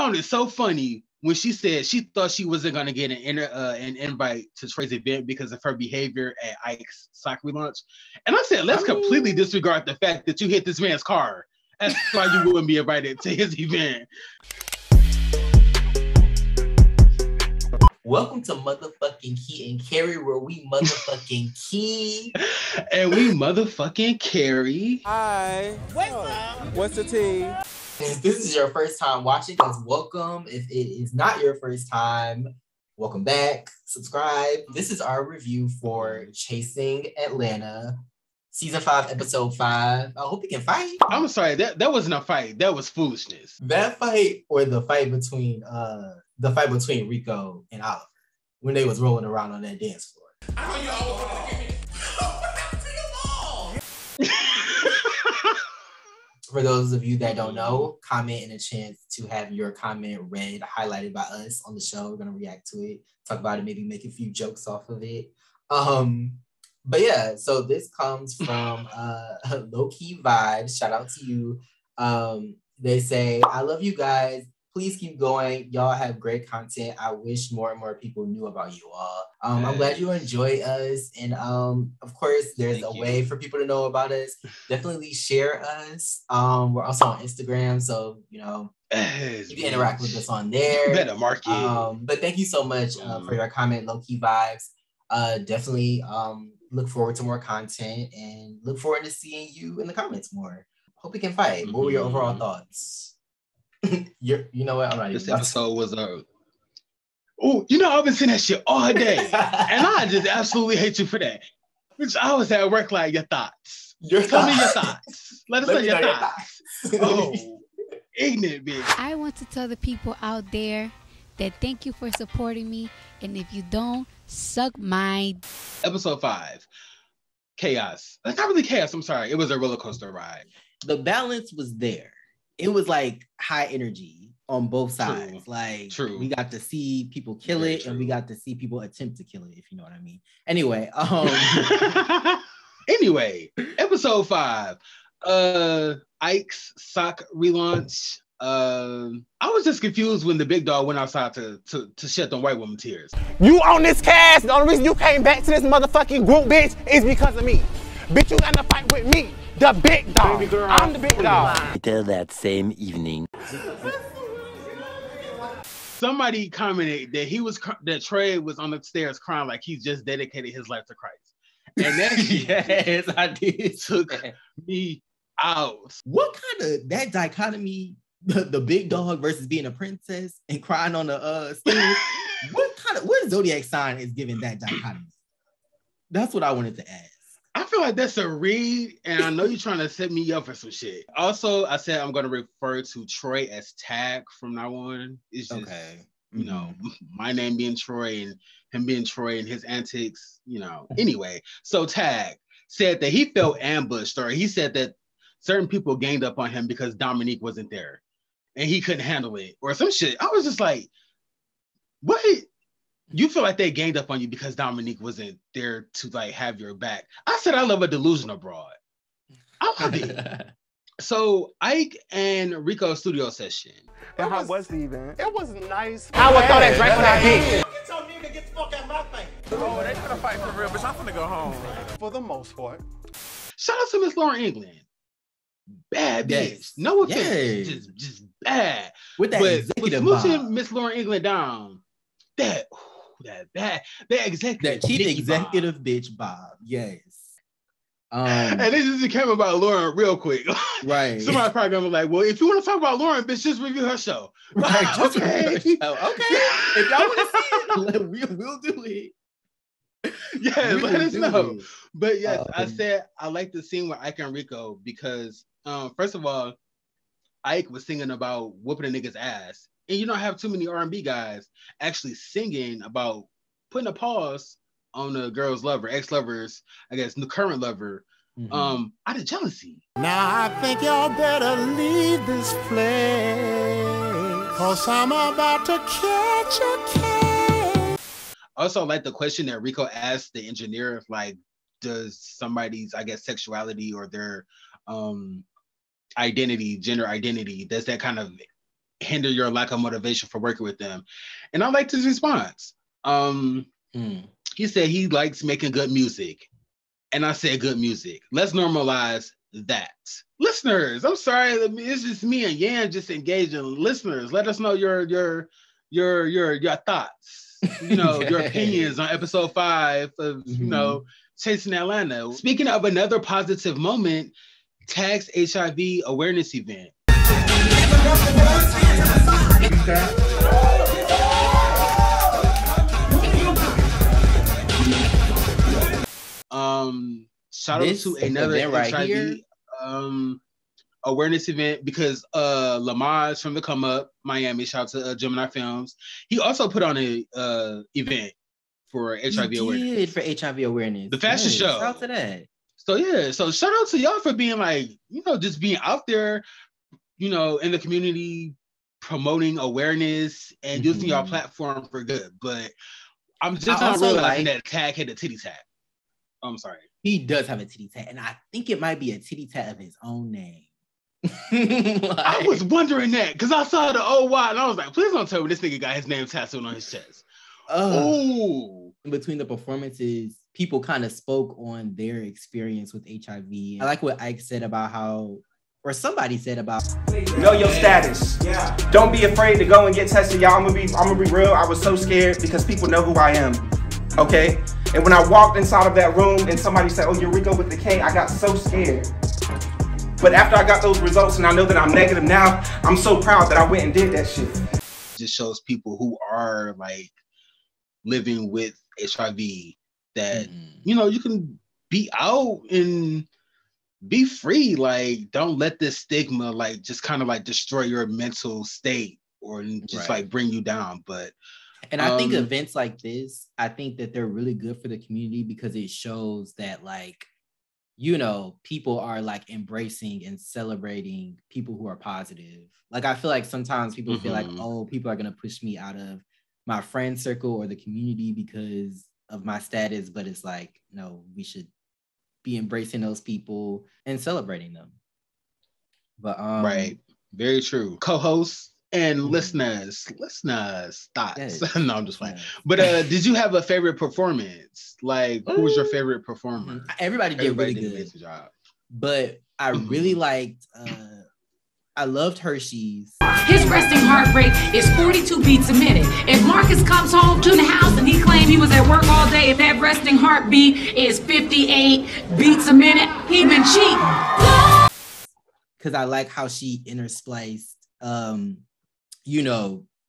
found it so funny when she said she thought she wasn't going to get an invite to Trey's event because of her behavior at Ike's soccer launch. And I said, let's completely disregard the fact that you hit this man's car. That's why you wouldn't be invited to his event. Welcome to motherfucking Key and Carry, where we motherfucking key. And we motherfucking carry. Hi. What's the tea? If this is your first time watching us, welcome. If it is not your first time, welcome back. Subscribe. This is our review for Chasing Atlanta, Season 5, Episode 5. I hope you can fight. I'm sorry, that wasn't a fight. That was foolishness. That fight or the fight between Riko and Oliver when they was rolling around on that dance floor. I know you always want to give me. For those of you that don't know, comment and a chance to have your comment read, highlighted by us on the show. We're gonna react to it, talk about it, maybe make a few jokes off of it. But yeah, so this comes from Low Key Vibes. Shout out to you. They say, I love you guys. Please keep going. Y'all have great content. I wish more and more people knew about you all. I'm glad you enjoy us. And of course, there's a way for people to know about us. Definitely share us. We're also on Instagram. So, you know, you can interact with us on there. You better mark it. But thank you so much for your comment, Low Key Vibes. Definitely look forward to more content and look forward to seeing you in the comments more. Hope we can fight. What were your overall thoughts? You know what? I'm not this episode was I've been saying that shit all day, and I just absolutely hate you for that. Which I was at work like, your thoughts. Tell me your thoughts. Let us know your thoughts. Oh, ignorant bitch. I want to tell the people out there that thank you for supporting me, and if you don't, suck my. Episode 5, chaos. It's not really chaos. I'm sorry. It was a roller coaster ride. The balance was there. It was like high energy on both sides. True. We got to see people kill it, and we got to see people attempt to kill it, if you know what I mean. Anyway, episode 5, Ike's sock relaunch. I was just confused when the big dog went outside to shed them white woman tears. You on this cast, the only reason you came back to this motherfucking group, bitch, is because of me. Bitch, you got to fight with me. The big dog. Baby girl. I'm the big dog. Later that same evening. Somebody commented that Trey was on the stairs crying like he's just dedicated his life to Christ. And that yes, I did. Took me out. What kind of that dichotomy, the big dog versus being a princess and crying on the stairs? What zodiac sign is giving that dichotomy? That's what I wanted to ask. I feel like that's a read, and I know you're trying to set me up for some shit. Also, I said I'm going to refer to Troy as Tag from now on. It's just, you know, my name being Troy and him being Troy and his antics, you know. Anyway, so Tag said that he felt ambushed, or he said that certain people ganged up on him because Dominique wasn't there, and he couldn't handle it, or some shit. I was just like, what? You feel like they ganged up on you because Dominique wasn't there to like have your back. I said I love a delusional broad. I love it. So Ike and Riko studio session. And how was the event? It was nice. I would throw that drink when I did. Get your nigga, get the fuck out of my face. Oh, they finna fight for real, but I'm finna go home. For the most part. Shout out to Miss Lauren England. Bad bitch. No offense. Just bad. With that executive smooching Miss Lauren England down. That chief executive bitch Bob. Yes. And this just came about Lauren real quick. Right. Somebody probably gonna be like, well, if you want to talk about Lauren, bitch, just review her show. Right. Just okay. Review her show. Okay. If y'all want to see it, we'll do it. Yeah, let us know. But yes, I said I like the scene with Ike and Riko because first of all, Ike was singing about whooping a nigga's ass. And you don't have too many R&B guys actually singing about putting a pause on a girl's lover, ex-lover's, I guess, the current lover, out of jealousy. Now I think y'all better leave this place, cause I'm about to catch a case. Also, like the question that Riko asked the engineer, like, does somebody's, I guess, sexuality or their identity, gender identity, does that kind of hinder your lack of motivation for working with them. And I liked his response. He said he likes making good music. And I said good music. Let's normalize that. Listeners, I'm sorry, it's just me and Yan just engaging. Listeners, let us know your thoughts, your opinions on episode 5 of Chasing Atlanta. Speaking of another positive moment, Tag's HIV awareness event. Shout out to another HIV awareness event because Lamaj from the Come Up Miami, shout out to Gemini Films. He also put on a event for HIV awareness. For HIV awareness. The fashion show. Shout out to that. So shout out to y'all for being like, just being out there, in the community, promoting awareness and using your platform for good. But I'm just not realizing that Tag had a titty tat. Oh, I'm sorry. He does have a titty tat, and I think it might be a titty tat of his own name. I was wondering that because I saw the OY and I was like, please don't tell me this nigga got his name tattooed on his chest. Oh. In between the performances, people kind of spoke on their experience with HIV. I like what Ike said about or somebody said about know your status. Yeah. Don't be afraid to go and get tested, y'all. I'm gonna be real. I was so scared because people know who I am. Okay? And when I walked inside of that room and somebody said, "Oh, you're Riko with the K," I got so scared. But after I got those results and I know that I'm negative now, I'm so proud that I went and did that shit. It just shows people who are like living with HIV that, you can be out and be free. Like, don't let this stigma like just kind of like destroy your mental state or just like bring you down. But and I think events like this, I think that they're really good for the community because it shows that like, people are like embracing and celebrating people who are positive. Like, I feel like sometimes people feel like, oh, people are going to push me out of my friend circle or the community because of my status. But it's like, no, we should be embracing those people and celebrating them. But right. Very true. Co-hosts and listeners, thoughts. Yes. No, I'm just playing. But did you have a favorite performance? Like, who was your favorite performer? Everybody did really good. Job. But I really liked, I loved Hershey's. His resting heart rate is 42 beats a minute. If Marcus comes home to the house and he claims he was at work all day and that resting heartbeat is 58 beats a minute, he been cheating. Because I like how she interspliced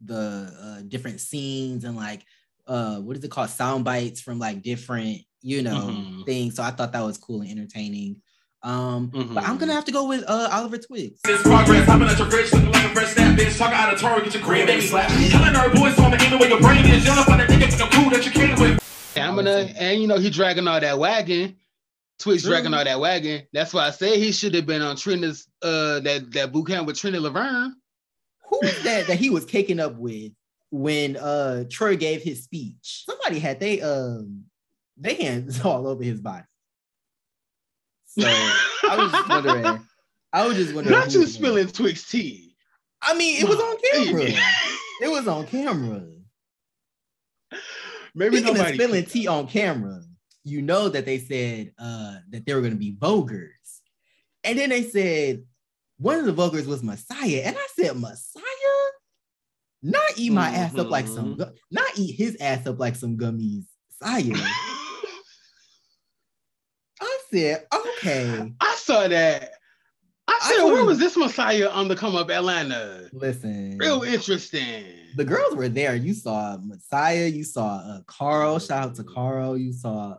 the different scenes and like what is it called, sound bites from like different things. So I thought that was cool and entertaining. But I'm gonna have to go with Oliver Twist. This progress, I'm at your bitch looking like a fresh snap bitch. Talk out of Tory, get your green baby slap. Killing our boys, so I'm aiming where your brain is. Y'all up on that nigga, no cool that you came with. Stamina, and he dragging all that wagon. Twist dragging all that wagon. That's why I say he should have been on Trina's that boot camp with Trina Laverne. Who is that he was caking up with when Troy gave his speech? Somebody had they hands all over his body. So I was just wondering. Not just spilling Twix tea. I mean, it was on camera. It was on camera. Maybe Speaking of spilling tea on camera, you know that they said that they were going to be vulgars. And then they said one of the vulgars was Messiah. And I said, Messiah? Not eat my ass up like not eat his ass up like some gummies. Messiah. I said, okay. I saw that. I said, where was this Messiah on the Come Up Atlanta? Listen. Real interesting. The girls were there. You saw Messiah. You saw Carl. Shout out to Carl. You saw...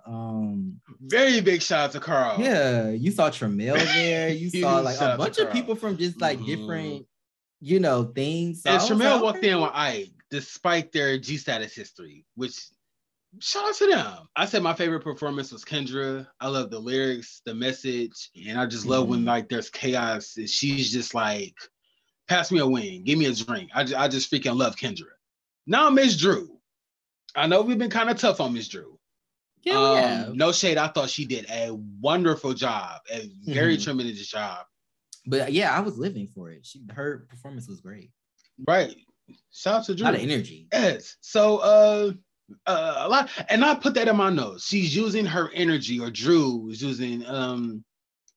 very big shout out to Carl. Yeah. You saw Tramiel there. You saw like a bunch of people from just like different, things. So and Tramiel walked in with Ike, despite their G-status history, which... shout out to them. I said my favorite performance was Kendra. I love the lyrics, the message, and I just love when like there's chaos and she's just like, pass me a wing, give me a drink. I just freaking love Kendra. Now Miss Drew. I know we've been kind of tough on Miss Drew. Yeah. No shade. I thought she did a wonderful job, a very tremendous job. But yeah, I was living for it. Her performance was great. Right. Shout out to Drew. A lot of energy. Yes. So a lot, and I put that in my notes. She's using her energy, or Drew is using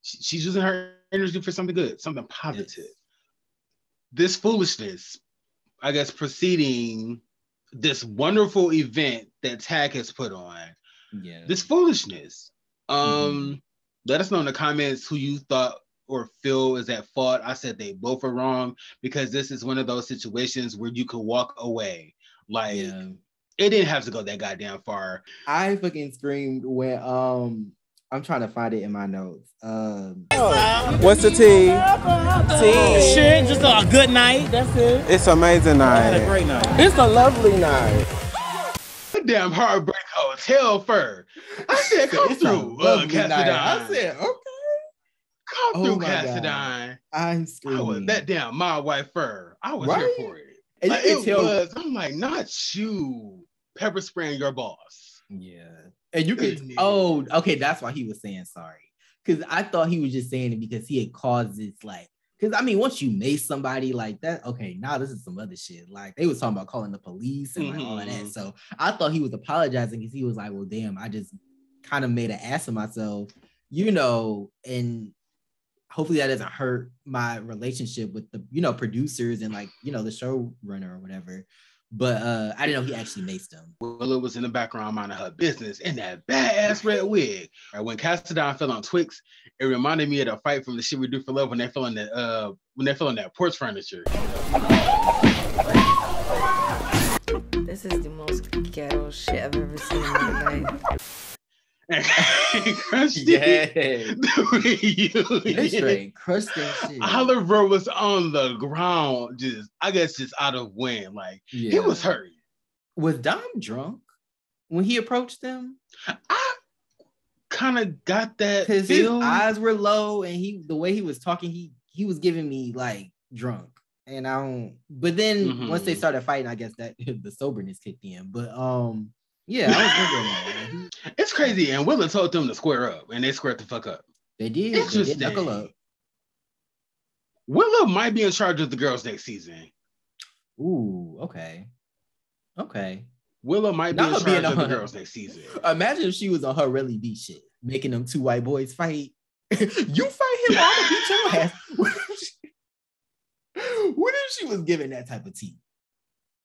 she's using her energy for something good, something positive. Yes. This foolishness, I guess, preceding this wonderful event that Tag has put on. Yeah. This foolishness. Let us know in the comments who you thought or feel is at fault. I said they both are wrong, because this is one of those situations where you could walk away. Like, it didn't have to go that goddamn far. I fucking screamed when I'm trying to find it in my notes. What's the tea? Shit, just a good night. That's it. It's an amazing night. I had a great night. It's a lovely night. Damn Heartbreak Hotel fur. I said, come through, Cassadine. I said, okay. Come through, Cassadine. I'm screaming. That damn my wife fur. I was here for it. And like, it was. I'm like, not you pepper spraying your boss. Yeah. And you could, okay, that's why he was saying sorry. Because I thought he was just saying it because he had caused this, like, because I mean, once you mace somebody like that, okay, now this is some other shit. Like, they was talking about calling the police and like all of that. So I thought he was apologizing because he was like, well, damn, I just kind of made an ass of myself, you know, and hopefully that doesn't hurt my relationship with the, you know, producers and like, you know, the showrunner or whatever. But I didn't know he actually maced him. Willow was in the background minding her business in that badass red wig. Right, when Cassadine fell on Twix, it reminded me of the fight from The Shit We Do for Love when they fell in that porch furniture. This is the most ghetto shit I've ever seen in my life. Oliver was on the ground, just out of wind. Like, he was hurt. Was Dom drunk when he approached them? I kind of got that because his eyes were low, and the way he was talking, he was giving me like drunk. And I don't. But then once they started fighting, I guess that the soberness kicked in. But yeah, I was wondering that. It's crazy, and Willow told them to square up, and they squared the fuck up. They did. They did knuckle up. Willow might be in charge of the girls next season. Ooh, okay. Willow might be in charge of the girls next season. Imagine if she was on her really beat shit, making them two white boys fight. You fight him, I'll beat your ass. What if she was giving that type of tea?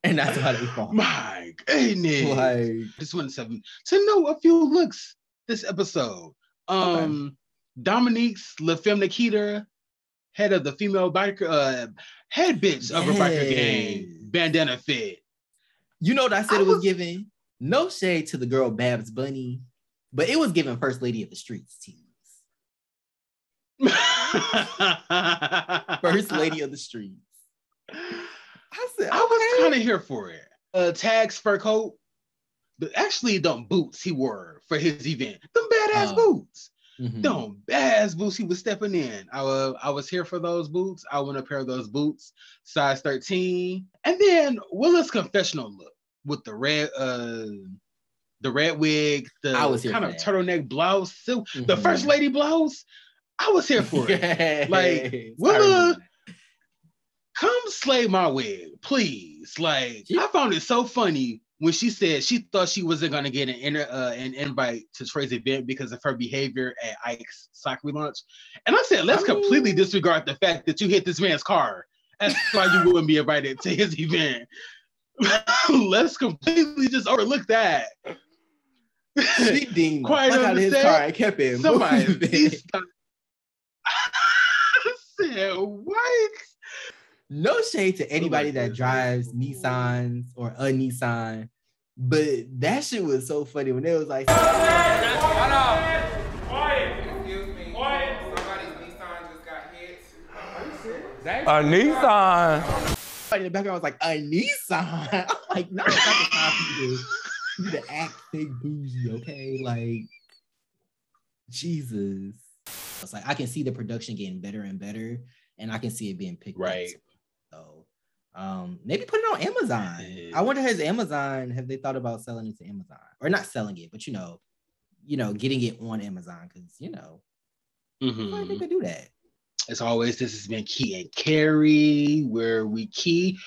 And that's how they fought. My goodness. Like, just wanted to know a few looks this episode. Dominique's La Femme Nikita, head of the female biker, head bitch of a biker gang, bandana fit. You know what I said it was giving? No shade to the girl Babs Bunny, but it was giving First Lady of the Streets teams. First Lady of the Streets. I said, I was kind of here for it. Tag's fur coat, but actually them boots he wore for his event. Them badass boots. Them badass boots he was stepping in. I was here for those boots. I want a pair of those boots, size 13. And then Willow's confessional look with the red wig, the kind of turtleneck blouse, the First Lady blouse. I was here for it. Like, Willow, come slay my wig, please. Like, I found it so funny when she said she thought she wasn't going to get an invite to Trey's event because of her behavior at Ike's soccer relaunch. And I said, let's completely disregard the fact that you hit this man's car. That's why you wouldn't be invited to his event. Let's completely just overlook that. She dinged quite out of his car and kept it. Somebody I said, what? No shade to anybody that drives Nissans or a Nissan, but that shit was so funny when it was like, hold on. Quiet. Excuse me. Quiet. Somebody's Nissan just got hit. Are you serious? A Nissan. In the background was like, a Nissan. I'm like, no, it's not the time for you. You need to act big bougie, okay? Like, Jesus. It's like I can see the production getting better and better, and I can see it being picked up. So, maybe put it on Amazon. I wonder, have they thought about selling it to Amazon, or not selling it, but you know, getting it on Amazon because I think they do that. As always, this has been Key and Carry, where we key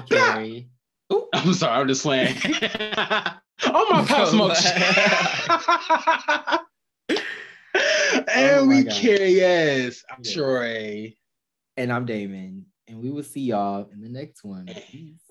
Carry. I'm sorry, I'm just playing. Oh my Pop Smoke. And we carry, yes. I'm Troy. And I'm Damon. And we will see y'all in the next one. Peace.